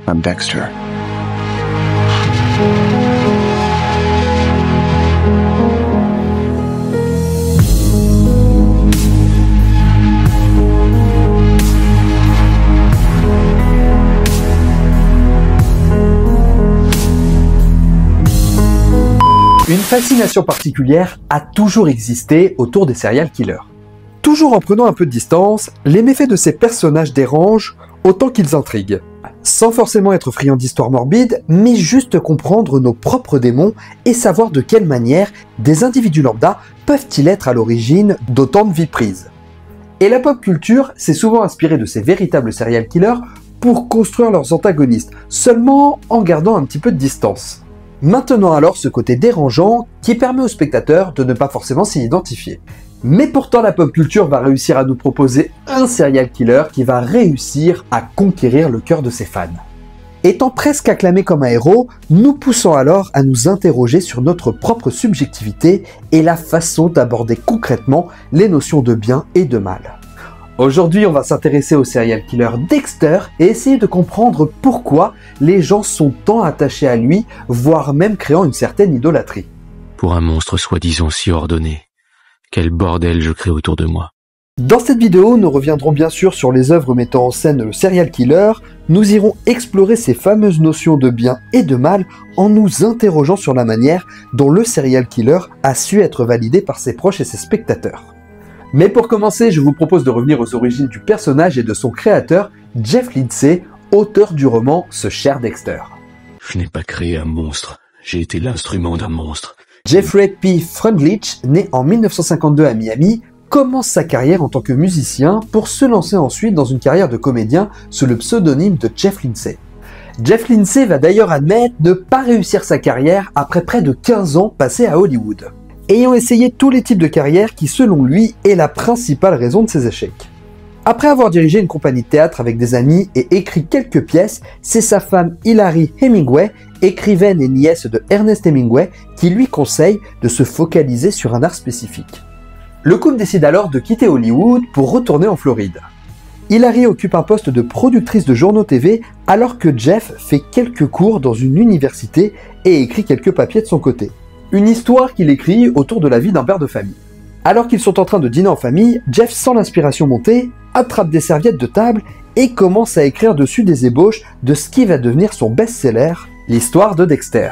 I'm Dexter. Une fascination particulière a toujours existé autour des serial killers. Toujours en prenant un peu de distance, les méfaits de ces personnages dérangent autant qu'ils intriguent. Sans forcément être friand d'histoires morbides, mais juste comprendre nos propres démons et savoir de quelle manière des individus lambda peuvent-ils être à l'origine d'autant de vies prises. Et la pop culture s'est souvent inspirée de ces véritables serial killers pour construire leurs antagonistes, seulement en gardant un petit peu de distance. Maintenant alors ce côté dérangeant qui permet aux spectateurs de ne pas forcément s'y identifier. Mais pourtant la pop culture va réussir à nous proposer un serial killer qui va réussir à conquérir le cœur de ses fans. Étant presque acclamé comme un héros, nous poussons alors à nous interroger sur notre propre subjectivité et la façon d'aborder concrètement les notions de bien et de mal. Aujourd'hui, on va s'intéresser au serial killer Dexter et essayer de comprendre pourquoi les gens sont tant attachés à lui, voire même créant une certaine idolâtrie. Pour un monstre soi-disant si ordonné, quel bordel je crée autour de moi. Dans cette vidéo, nous reviendrons bien sûr sur les œuvres mettant en scène le serial killer, nous irons explorer ces fameuses notions de bien et de mal en nous interrogeant sur la manière dont le serial killer a su être validé par ses proches et ses spectateurs. Mais pour commencer, je vous propose de revenir aux origines du personnage et de son créateur, Jeff Lindsay, auteur du roman Ce cher Dexter. Je n'ai pas créé un monstre, j'ai été l'instrument d'un monstre. Jeffrey P. Freundlich, né en 1952 à Miami, commence sa carrière en tant que musicien pour se lancer ensuite dans une carrière de comédien sous le pseudonyme de Jeff Lindsay. Jeff Lindsay va d'ailleurs admettre ne pas réussir sa carrière après près de 15 ans passés à Hollywood, ayant essayé tous les types de carrières qui selon lui est la principale raison de ses échecs. Après avoir dirigé une compagnie de théâtre avec des amis et écrit quelques pièces, c'est sa femme Hilary Hemingway, écrivaine et nièce de Ernest Hemingway, qui lui conseille de se focaliser sur un art spécifique. Le couple décide alors de quitter Hollywood pour retourner en Floride. Hilary occupe un poste de productrice de journaux TV alors que Jeff fait quelques cours dans une université et écrit quelques papiers de son côté. Une histoire qu'il écrit autour de la vie d'un père de famille. Alors qu'ils sont en train de dîner en famille, Jeff sent l'inspiration monter, attrape des serviettes de table et commence à écrire dessus des ébauches de ce qui va devenir son best-seller, l'histoire de Dexter.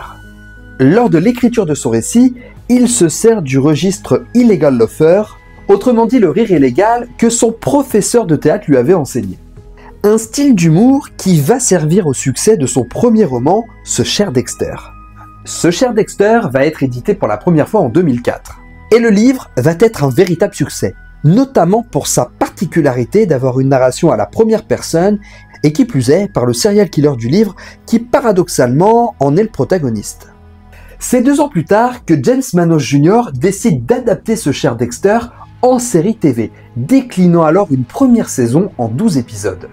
Lors de l'écriture de son récit, il se sert du registre Illegal Laughter, autrement dit le rire illégal que son professeur de théâtre lui avait enseigné. Un style d'humour qui va servir au succès de son premier roman, Ce cher Dexter. Ce cher Dexter va être édité pour la première fois en 2004. Et le livre va être un véritable succès, notamment pour sa particularité d'avoir une narration à la première personne et qui plus est par le serial killer du livre qui paradoxalement en est le protagoniste. C'est 2 ans plus tard que James Manos Jr. décide d'adapter Ce cher Dexter en série TV, déclinant alors une première saison en 12 épisodes.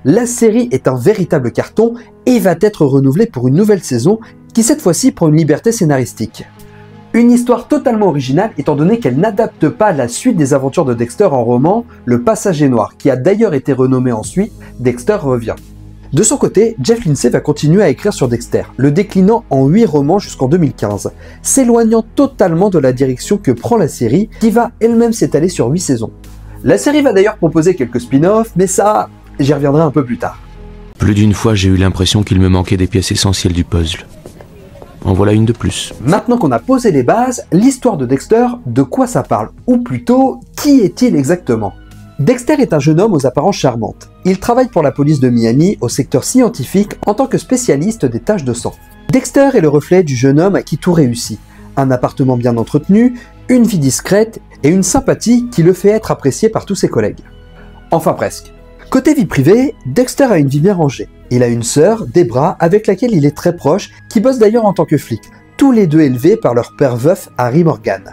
La série est un véritable carton et va être renouvelée pour une nouvelle saison qui cette fois-ci prend une liberté scénaristique. Une histoire totalement originale étant donné qu'elle n'adapte pas la suite des aventures de Dexter en roman Le Passager Noir, qui a d'ailleurs été renommé ensuite Dexter revient. De son côté, Jeff Lindsay va continuer à écrire sur Dexter, le déclinant en 8 romans jusqu'en 2015, s'éloignant totalement de la direction que prend la série qui va elle-même s'étaler sur 8 saisons. La série va d'ailleurs proposer quelques spin-offs, mais ça, j'y reviendrai un peu plus tard. Plus d'une fois, j'ai eu l'impression qu'il me manquait des pièces essentielles du puzzle. En voilà une de plus. Maintenant qu'on a posé les bases, l'histoire de Dexter, de quoi ça parle? Ou plutôt, qui est-il exactement? Dexter est un jeune homme aux apparences charmantes. Il travaille pour la police de Miami au secteur scientifique en tant que spécialiste des taches de sang. Dexter est le reflet du jeune homme à qui tout réussit. Un appartement bien entretenu, une vie discrète et une sympathie qui le fait être apprécié par tous ses collègues. Enfin presque. Côté vie privée, Dexter a une vie bien rangée. Il a une sœur, Debra, avec laquelle il est très proche, qui bosse d'ailleurs en tant que flic, tous les deux élevés par leur père veuf Harry Morgan.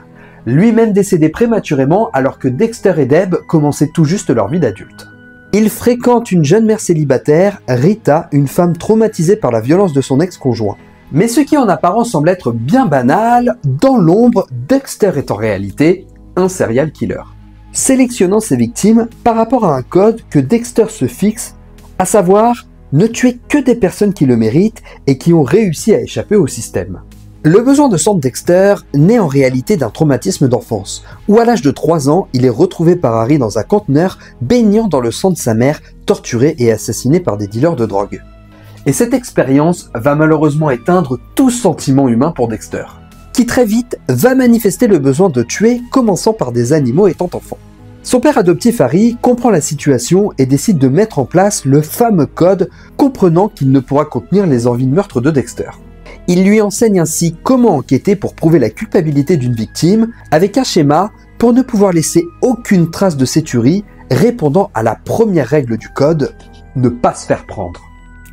Lui-même décédé prématurément alors que Dexter et Deb commençaient tout juste leur vie d'adulte. Il fréquente une jeune mère célibataire, Rita, une femme traumatisée par la violence de son ex-conjoint. Mais ce qui en apparence semble être bien banal, dans l'ombre, Dexter est en réalité un serial killer. Sélectionnant ses victimes par rapport à un code que Dexter se fixe, à savoir ne tuer que des personnes qui le méritent et qui ont réussi à échapper au système. Le besoin de sang de Dexter naît en réalité d'un traumatisme d'enfance, où à l'âge de 3 ans, il est retrouvé par Harry dans un conteneur baignant dans le sang de sa mère, torturé et assassiné par des dealers de drogue. Et cette expérience va malheureusement éteindre tout sentiment humain pour Dexter, qui très vite va manifester le besoin de tuer, commençant par des animaux étant enfant. Son père adoptif Harry comprend la situation et décide de mettre en place le fameux code, comprenant qu'il ne pourra contenir les envies de meurtre de Dexter. Il lui enseigne ainsi comment enquêter pour prouver la culpabilité d'une victime, avec un schéma pour ne pouvoir laisser aucune trace de ses tueries, répondant à la première règle du code, ne pas se faire prendre.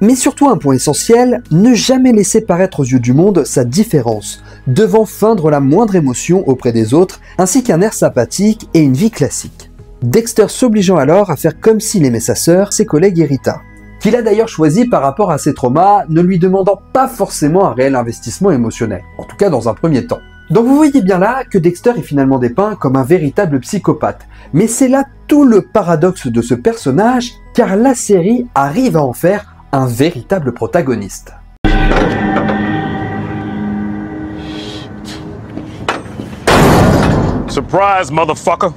Mais surtout un point essentiel, ne jamais laisser paraître aux yeux du monde sa différence, devant feindre la moindre émotion auprès des autres, ainsi qu'un air sympathique et une vie classique. Dexter s'obligeant alors à faire comme s'il aimait sa sœur, ses collègues et Rita, qu'il a d'ailleurs choisi par rapport à ses traumas, ne lui demandant pas forcément un réel investissement émotionnel, en tout cas dans un premier temps. Donc vous voyez bien là que Dexter est finalement dépeint comme un véritable psychopathe, mais c'est là tout le paradoxe de ce personnage, car la série arrive à en faire un véritable protagoniste. Surprise, motherfucker!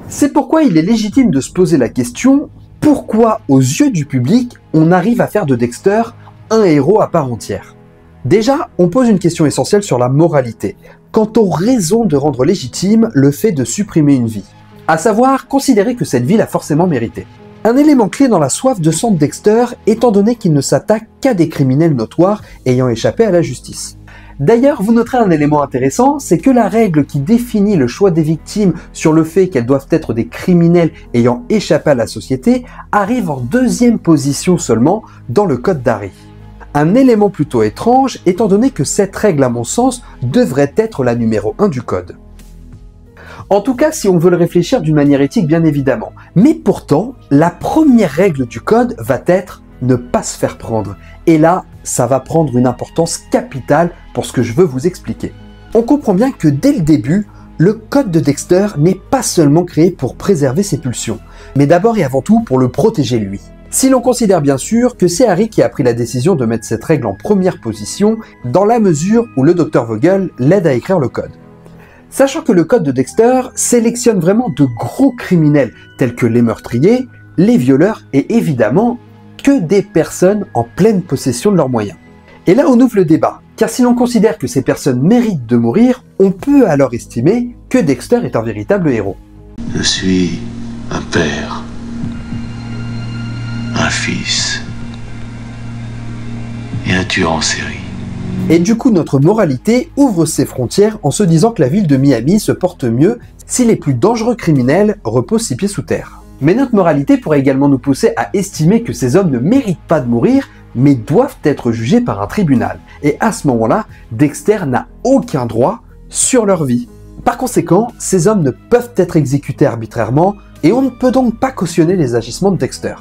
C'est pourquoi il est légitime de se poser la question, pourquoi aux yeux du public, on arrive à faire de Dexter un héros à part entière? Déjà, on pose une question essentielle sur la moralité, quant aux raisons de rendre légitime le fait de supprimer une vie, à savoir considérer que cette vie l'a forcément mérité. Un élément clé dans la soif de sang de Dexter, étant donné qu'il ne s'attaque qu'à des criminels notoires ayant échappé à la justice. D'ailleurs, vous noterez un élément intéressant, c'est que la règle qui définit le choix des victimes sur le fait qu'elles doivent être des criminels ayant échappé à la société arrive en deuxième position seulement dans le code d'Harry. Un élément plutôt étrange, étant donné que cette règle, à mon sens, devrait être la numéro 1 du code. En tout cas, si on veut le réfléchir d'une manière éthique, bien évidemment. Mais pourtant, la première règle du code va être ne pas se faire prendre. Et là, ça va prendre une importance capitale pour ce que je veux vous expliquer. On comprend bien que dès le début, le code de Dexter n'est pas seulement créé pour préserver ses pulsions, mais d'abord et avant tout pour le protéger lui. Si l'on considère bien sûr que c'est Harry qui a pris la décision de mettre cette règle en première position, dans la mesure où le Dr Vogel l'aide à écrire le code. Sachant que le code de Dexter sélectionne vraiment de gros criminels tels que les meurtriers, les violeurs et évidemment que des personnes en pleine possession de leurs moyens. Et là on ouvre le débat, car si l'on considère que ces personnes méritent de mourir, on peut alors estimer que Dexter est un véritable héros. Je suis un père, un fils et un tueur en série. Et du coup, notre moralité ouvre ses frontières en se disant que la ville de Miami se porte mieux si les plus dangereux criminels reposent 6 pieds sous terre. Mais notre moralité pourrait également nous pousser à estimer que ces hommes ne méritent pas de mourir, mais doivent être jugés par un tribunal. Et à ce moment-là, Dexter n'a aucun droit sur leur vie. Par conséquent, ces hommes ne peuvent être exécutés arbitrairement, et on ne peut donc pas cautionner les agissements de Dexter.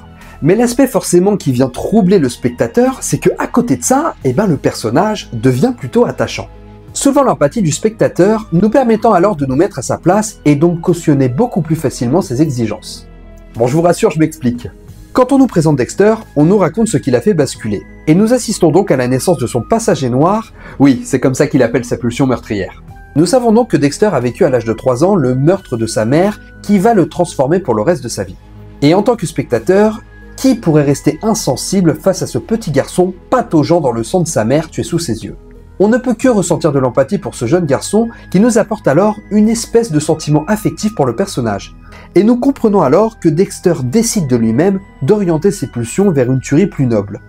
Mais l'aspect forcément qui vient troubler le spectateur, c'est que à côté de ça, le personnage devient plutôt attachant. Soulevant l'empathie du spectateur, nous permettant alors de nous mettre à sa place et donc cautionner beaucoup plus facilement ses exigences. Bon, je vous rassure, je m'explique. Quand on nous présente Dexter, on nous raconte ce qu'il a fait basculer. Et nous assistons donc à la naissance de son passager noir, oui, c'est comme ça qu'il appelle sa pulsion meurtrière. Nous savons donc que Dexter a vécu à l'âge de 3 ans le meurtre de sa mère qui va le transformer pour le reste de sa vie. Et en tant que spectateur, qui pourrait rester insensible face à ce petit garçon pataugeant dans le sang de sa mère tué sous ses yeux? On ne peut que ressentir de l'empathie pour ce jeune garçon qui nous apporte alors une espèce de sentiment affectif pour le personnage. Et nous comprenons alors que Dexter décide de lui-même d'orienter ses pulsions vers une tuerie plus noble,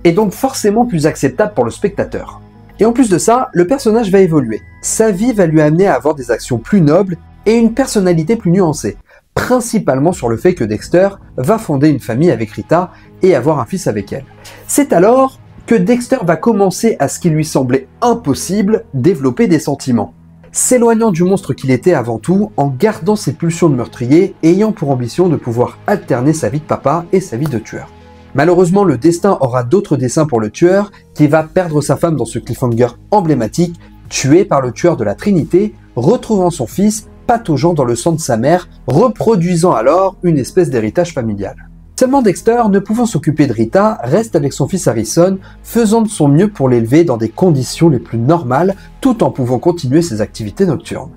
et donc forcément plus acceptable pour le spectateur. Et en plus de ça, le personnage va évoluer. Sa vie va lui amener à avoir des actions plus nobles et une personnalité plus nuancée, principalement sur le fait que Dexter va fonder une famille avec Rita et avoir un fils avec elle. C'est alors que Dexter va commencer à ce qui lui semblait impossible, développer des sentiments, s'éloignant du monstre qu'il était avant tout en gardant ses pulsions de meurtrier et ayant pour ambition de pouvoir alterner sa vie de papa et sa vie de tueur. Malheureusement, le destin aura d'autres desseins pour le tueur, qui va perdre sa femme dans ce cliffhanger emblématique, tué par le tueur de la Trinité, retrouvant son fils pataugeant dans le sang de sa mère, reproduisant alors une espèce d'héritage familial. Seulement Dexter, ne pouvant s'occuper de Rita, reste avec son fils Harrison, faisant de son mieux pour l'élever dans des conditions les plus normales, tout en pouvant continuer ses activités nocturnes.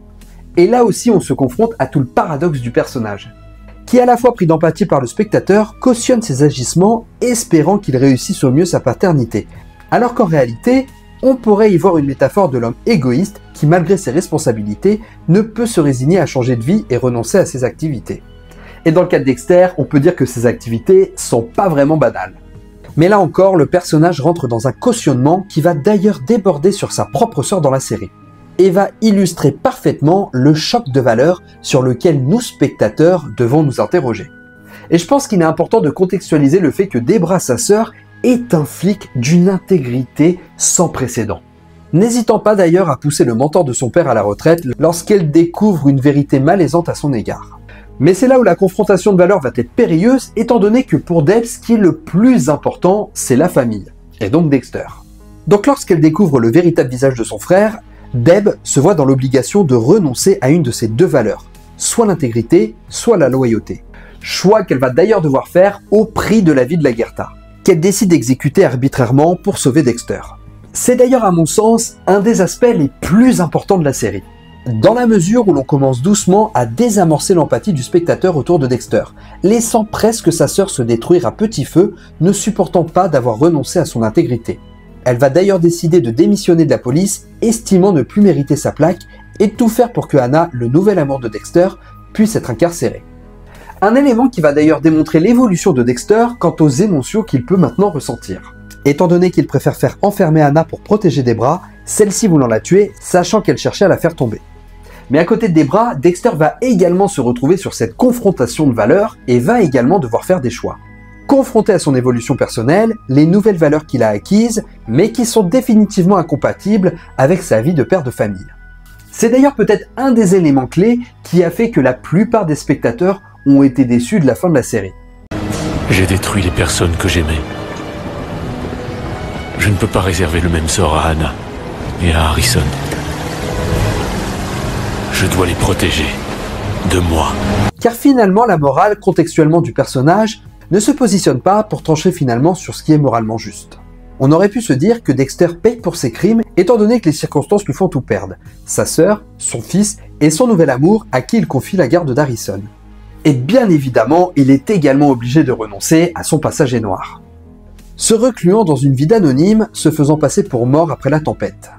Et là aussi on se confronte à tout le paradoxe du personnage, qui à la fois pris d'empathie par le spectateur, cautionne ses agissements, espérant qu'il réussisse au mieux sa paternité, alors qu'en réalité, on pourrait y voir une métaphore de l'homme égoïste qui, malgré ses responsabilités, ne peut se résigner à changer de vie et renoncer à ses activités. Et dans le cas de Dexter, on peut dire que ses activités sont pas vraiment banales. Mais là encore, le personnage rentre dans un cautionnement qui va d'ailleurs déborder sur sa propre sœur dans la série, et va illustrer parfaitement le choc de valeurs sur lequel nous, spectateurs, devons nous interroger. Et je pense qu'il est important de contextualiser le fait que Debra, sa sœur, est un flic d'une intégrité sans précédent. N'hésitant pas d'ailleurs à pousser le mentor de son père à la retraite lorsqu'elle découvre une vérité malaisante à son égard. Mais c'est là où la confrontation de valeurs va être périlleuse, étant donné que pour Deb, ce qui est le plus important, c'est la famille, et donc Dexter. Donc lorsqu'elle découvre le véritable visage de son frère, Deb se voit dans l'obligation de renoncer à une de ces deux valeurs, soit l'intégrité, soit la loyauté. Choix qu'elle va d'ailleurs devoir faire au prix de la vie de Lagertha, qu'elle décide d'exécuter arbitrairement pour sauver Dexter. C'est d'ailleurs à mon sens un des aspects les plus importants de la série, dans la mesure où l'on commence doucement à désamorcer l'empathie du spectateur autour de Dexter, laissant presque sa sœur se détruire à petit feu, ne supportant pas d'avoir renoncé à son intégrité. Elle va d'ailleurs décider de démissionner de la police, estimant ne plus mériter sa plaque, et de tout faire pour que Hannah, le nouvel amour de Dexter, puisse être incarcérée. Un élément qui va d'ailleurs démontrer l'évolution de Dexter quant aux émotions qu'il peut maintenant ressentir. Étant donné qu'il préfère faire enfermer Hannah pour protéger Debra, celle-ci voulant la tuer, sachant qu'elle cherchait à la faire tomber. Mais à côté de Debra, Dexter va également se retrouver sur cette confrontation de valeurs et va également devoir faire des choix. Confronté à son évolution personnelle, les nouvelles valeurs qu'il a acquises, mais qui sont définitivement incompatibles avec sa vie de père de famille. C'est d'ailleurs peut-être un des éléments clés qui a fait que la plupart des spectateurs ont été déçus de la fin de la série. J'ai détruit les personnes que j'aimais. Je ne peux pas réserver le même sort à Hannah et à Harrison. Je dois les protéger de moi. Car finalement, la morale contextuellement du personnage ne se positionne pas pour trancher finalement sur ce qui est moralement juste. On aurait pu se dire que Dexter paye pour ses crimes étant donné que les circonstances lui font tout perdre. Sa sœur, son fils et son nouvel amour à qui il confie la garde d'Harrison. Et bien évidemment, il est également obligé de renoncer à son passager noir, se recluant dans une vie d'anonyme, se faisant passer pour mort après la tempête.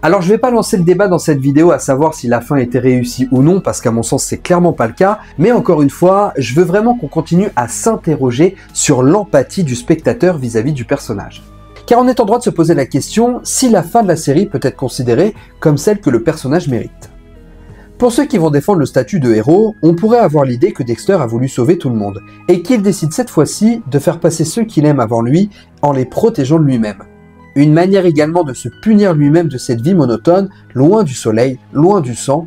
Alors je vais pas lancer le débat dans cette vidéo à savoir si la fin était réussie ou non, parce qu'à mon sens c'est clairement pas le cas, mais encore une fois, je veux vraiment qu'on continue à s'interroger sur l'empathie du spectateur vis-à-vis du personnage. Car on est en droit de se poser la question si la fin de la série peut être considérée comme celle que le personnage mérite. Pour ceux qui vont défendre le statut de héros, on pourrait avoir l'idée que Dexter a voulu sauver tout le monde, et qu'il décide cette fois-ci de faire passer ceux qu'il aime avant lui en les protégeant de lui-même. Une manière également de se punir lui-même de cette vie monotone, loin du soleil, loin du sang,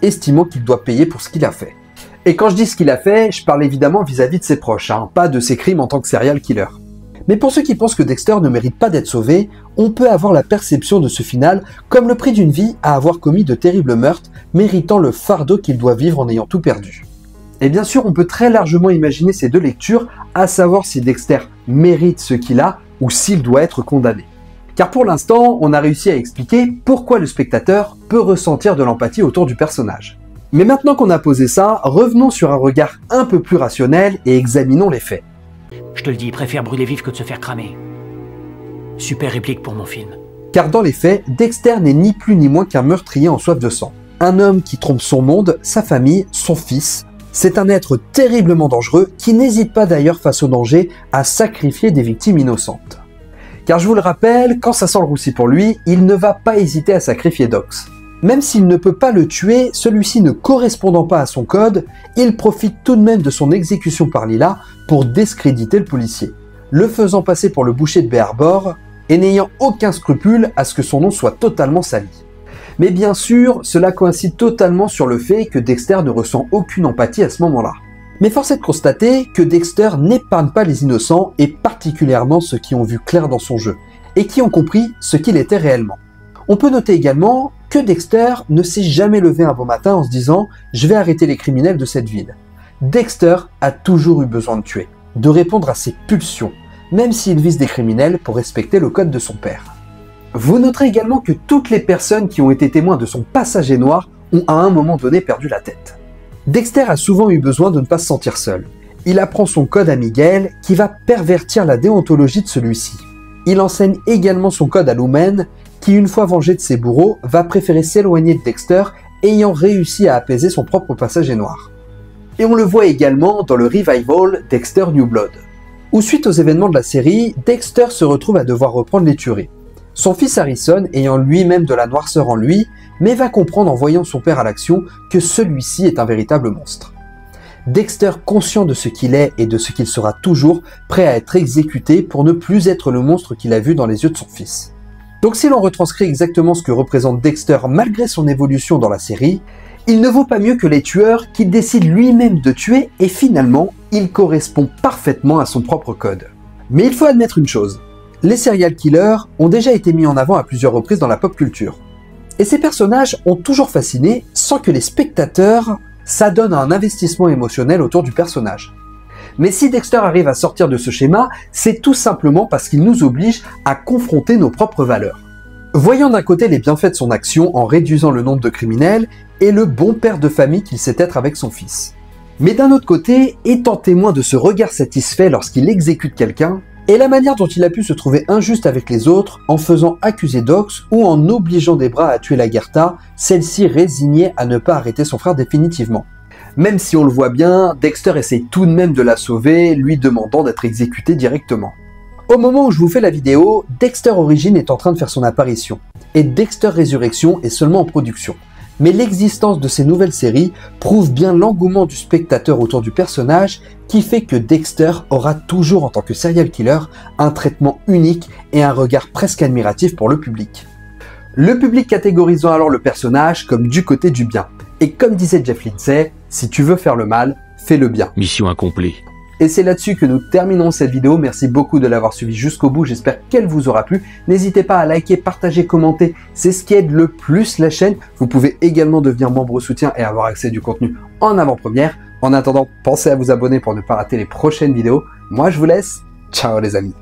estimant qu'il doit payer pour ce qu'il a fait. Et quand je dis ce qu'il a fait, je parle évidemment vis-à-vis de ses proches, pas de ses crimes en tant que serial killer. Mais pour ceux qui pensent que Dexter ne mérite pas d'être sauvé, on peut avoir la perception de ce final comme le prix d'une vie à avoir commis de terribles meurtres, méritant le fardeau qu'il doit vivre en ayant tout perdu. Et bien sûr, on peut très largement imaginer ces deux lectures, à savoir si Dexter mérite ce qu'il a ou s'il doit être condamné. Car pour l'instant, on a réussi à expliquer pourquoi le spectateur peut ressentir de l'empathie autour du personnage. Mais maintenant qu'on a posé ça, revenons sur un regard un peu plus rationnel et examinons les faits. Je te le dis, il préfère brûler vif que de se faire cramer. Super réplique pour mon film. Car dans les faits, Dexter n'est ni plus ni moins qu'un meurtrier en soif de sang. Un homme qui trompe son monde, sa famille, son fils. C'est un être terriblement dangereux qui n'hésite pas d'ailleurs face au danger à sacrifier des victimes innocentes. Car je vous le rappelle, quand ça sent le roussi pour lui, il ne va pas hésiter à sacrifier Dox. Même s'il ne peut pas le tuer, celui-ci ne correspondant pas à son code, il profite tout de même de son exécution par Lila pour discréditer le policier, le faisant passer pour le boucher de Bay Harbor et n'ayant aucun scrupule à ce que son nom soit totalement sali. Mais bien sûr, cela coïncide totalement sur le fait que Dexter ne ressent aucune empathie à ce moment-là. Mais force est de constater que Dexter n'épargne pas les innocents et particulièrement ceux qui ont vu clair dans son jeu et qui ont compris ce qu'il était réellement. On peut noter également que Dexter ne s'est jamais levé un beau matin en se disant « je vais arrêter les criminels de cette ville ». Dexter a toujours eu besoin de tuer, de répondre à ses pulsions, même s'il vise des criminels pour respecter le code de son père. Vous noterez également que toutes les personnes qui ont été témoins de son passager noir ont à un moment donné perdu la tête. Dexter a souvent eu besoin de ne pas se sentir seul. Il apprend son code à Miguel qui va pervertir la déontologie de celui-ci. Il enseigne également son code à Lumen qui, une fois vengé de ses bourreaux, va préférer s'éloigner de Dexter ayant réussi à apaiser son propre passager noir. Et on le voit également dans le revival Dexter New Blood, où suite aux événements de la série, Dexter se retrouve à devoir reprendre les tueries. Son fils Harrison ayant lui-même de la noirceur en lui, mais va comprendre en voyant son père à l'action que celui-ci est un véritable monstre. Dexter, conscient de ce qu'il est et de ce qu'il sera toujours, prêt à être exécuté pour ne plus être le monstre qu'il a vu dans les yeux de son fils. Donc si l'on retranscrit exactement ce que représente Dexter malgré son évolution dans la série, il ne vaut pas mieux que les tueurs qu'il décide lui-même de tuer et finalement, il correspond parfaitement à son propre code. Mais il faut admettre une chose, les serial killers ont déjà été mis en avant à plusieurs reprises dans la pop culture. Et ces personnages ont toujours fasciné sans que les spectateurs s'adonnent à un investissement émotionnel autour du personnage. Mais si Dexter arrive à sortir de ce schéma, c'est tout simplement parce qu'il nous oblige à confronter nos propres valeurs. Voyant d'un côté les bienfaits de son action en réduisant le nombre de criminels et le bon père de famille qu'il sait être avec son fils. Mais d'un autre côté, étant témoin de ce regard satisfait lorsqu'il exécute quelqu'un, et la manière dont il a pu se trouver injuste avec les autres en faisant accuser Dox ou en obligeant Debra à tuer Lagertha, celle-ci résignée à ne pas arrêter son frère définitivement. Même si on le voit bien, Dexter essaye tout de même de la sauver, lui demandant d'être exécuté directement. Au moment où je vous fais la vidéo, Dexter Origins est en train de faire son apparition, et Dexter Résurrection est seulement en production. Mais l'existence de ces nouvelles séries prouve bien l'engouement du spectateur autour du personnage qui fait que Dexter aura toujours en tant que serial killer un traitement unique et un regard presque admiratif pour le public. Le public catégorisant alors le personnage comme du côté du bien. Et comme disait Jeff Lindsay, si tu veux faire le mal, fais le bien. Mission accomplie. Et c'est là-dessus que nous terminons cette vidéo. Merci beaucoup de l'avoir suivi jusqu'au bout. J'espère qu'elle vous aura plu. N'hésitez pas à liker, partager, commenter. C'est ce qui aide le plus la chaîne. Vous pouvez également devenir membre soutien et avoir accès du contenu en avant-première. En attendant, pensez à vous abonner pour ne pas rater les prochaines vidéos. Moi, je vous laisse. Ciao les amis.